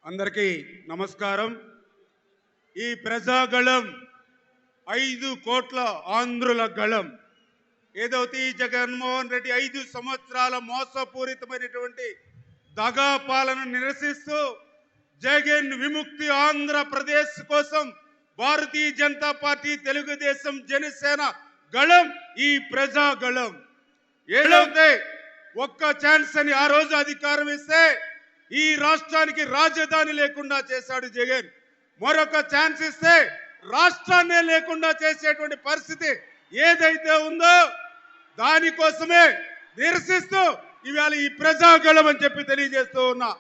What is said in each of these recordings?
అందరికీ నమస్కారం. ఈ ప్రజాగళం 5 కోట్ల ఆంధ్రుల గళం. ఏదైతే ఈ జగన్మోహన్ రెడ్డి 5 సంవత్సరాల మోసపూరితమైనటువంటి దగా పాలన నిరసిస్తూ జగన్ విముక్తి ఆంధ్రప్రదేశ్ కోసం భారతీయ జనతా పార్టీ, తెలుగుదేశం, జనసేన గళం ఈ ప్రజాగళం. ఏదైతే ఒక్క ఛాన్స్ అని ఆ రోజు అధికారం ఇస్తే ఈ రాష్ట్రానికి రాజధాని లేకుండా చేశాడు జగన్. మరొక ఛాన్స్ ఇస్తే రాష్ట్రాన్నే లేకుండా చేసేటువంటి పరిస్థితి ఏదైతే ఉందో దానికోసమే నిరసిస్తూ ఇవాళ ఈ ప్రజాగళం అని చెప్పి తెలియజేస్తూ ఉన్నా.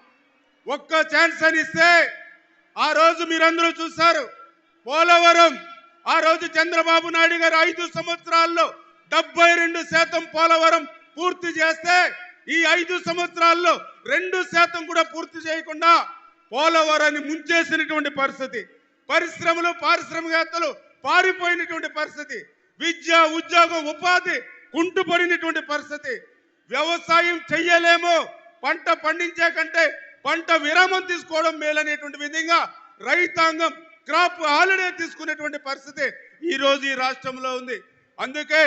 ఒక్క ఛాన్స్ అని ఇస్తే ఆ రోజు మీరందరూ చూశారు. పోలవరం ఆ రోజు చంద్రబాబు నాయుడు గారు 5 సంవత్సరాల్లో 72% పోలవరం పూర్తి చేస్తే ఈ 5 సంవత్సరాల్లో 2% కూడా పూర్తి చేయకుండా పోలవరాన్ని ముంచేసినటువంటి పరిస్థితి. పరిశ్రమలు, పారిశ్రామికవేత్తలు పారిపోయినటువంటి పరిస్థితి. విద్య, ఉద్యోగం, ఉపాధి కుంటుపడినటువంటి పరిస్థితి. వ్యవసాయం చెయ్యలేమో, పంట పండించే కంటే పంట విరామం తీసుకోవడం మేలనేటువంటి విధంగా రైతాంగం క్రాప్ హాలిడే తీసుకునేటువంటి పరిస్థితి ఈ రోజు ఈ రాష్ట్రంలో ఉంది. అందుకే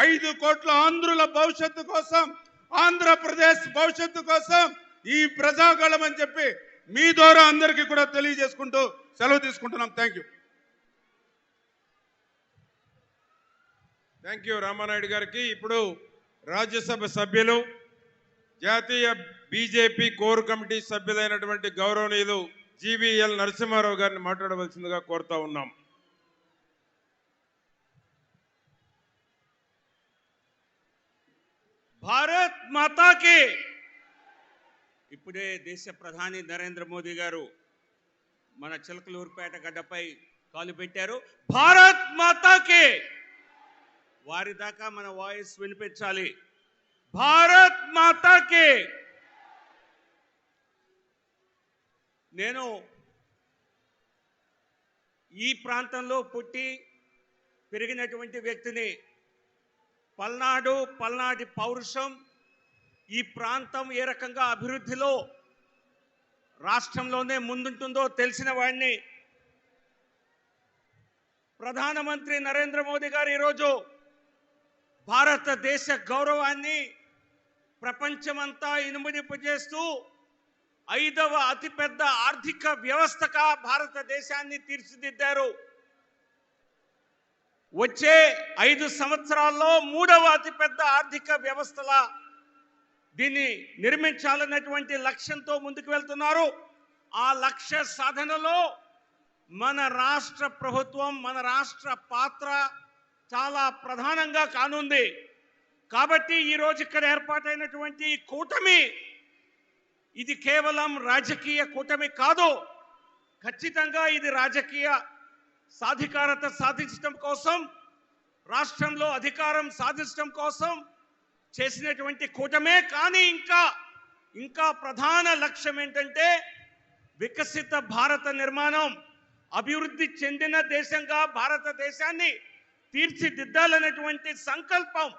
5 కోట్ల ఆంధ్రుల భవిష్యత్తు కోసం, ఆంధ్రప్రదేశ్ భవిష్యత్తు కోసం ఈ ప్రజాగళం అని చెప్పి మీ ద్వారా అందరికీ కూడా తెలియజేసుకుంటూ సెలవు తీసుకుంటున్నాం. థ్యాంక్ యూ రామానాయుడు గారికి. ఇప్పుడు రాజ్యసభ సభ్యులు, జాతీయ బీజేపీ కోర్ కమిటీ సభ్యులైనటువంటి గౌరవనీయులు జీవీఎల్ నరసింహారావు గారిని మాట్లాడవలసిందిగా కోరుతా ఉన్నాం. భారత్ మాతాకి. ఇప్పుడే దేశ ప్రధాని నరేంద్ర మోదీ గారు మన చిలకలూరుపేట గడ్డపై కాలు పెట్టారు. భారత్ మాతాకి. వారి దాకా మన వాయిస్ వినిపించాలి. భారత్ మాతాకి. నేను ఈ ప్రాంతంలో పుట్టి పెరిగినటువంటి వ్యక్తిని. పల్నాటి పౌరుషం, ఈ ప్రాంతం ఏ రకంగా అభివృద్ధిలో రాష్ట్రంలోనే ముందుంటుందో తెలిసిన వాడిని. ప్రధానమంత్రి నరేంద్ర మోదీ గారు ఈరోజు భారతదేశ గౌరవాన్ని ప్రపంచమంతా ఇనుమడింపజేస్తూ 5వ అతిపెద్ద ఆర్థిక వ్యవస్థగా భారతదేశాన్ని తీర్చిదిద్దారు. వచ్చే 5 సంవత్సరాల్లో 3వ అతిపెద్ద ఆర్థిక వ్యవస్థలా దీన్ని నిర్మించాలన్నటువంటి లక్ష్యంతో ముందుకు వెళ్తున్నారు. ఆ లక్ష్య సాధనలో మన రాష్ట్ర ప్రభుత్వం, మన రాష్ట్ర పాత్ర చాలా ప్రధానంగా కానుంది. కాబట్టి ఈరోజు ఇక్కడ ఏర్పాటైనటువంటి కూటమి ఇది కేవలం రాజకీయ కూటమి కాదు. ఖచ్చితంగా ఇది రాజకీయ సాధికారత సాధించడం కోసం, రాష్ట్రంలో అధికారం సాధించడం కోసం చేసినటువంటి కూటమే. కానీ ఇంకా ప్రధాన లక్ష్యం ఏంటంటే వికసిత భారత నిర్మాణం, అభివృద్ధి చెందిన దేశంగా భారతదేశాన్ని తీర్చిదిద్దాలనేటువంటి సంకల్పం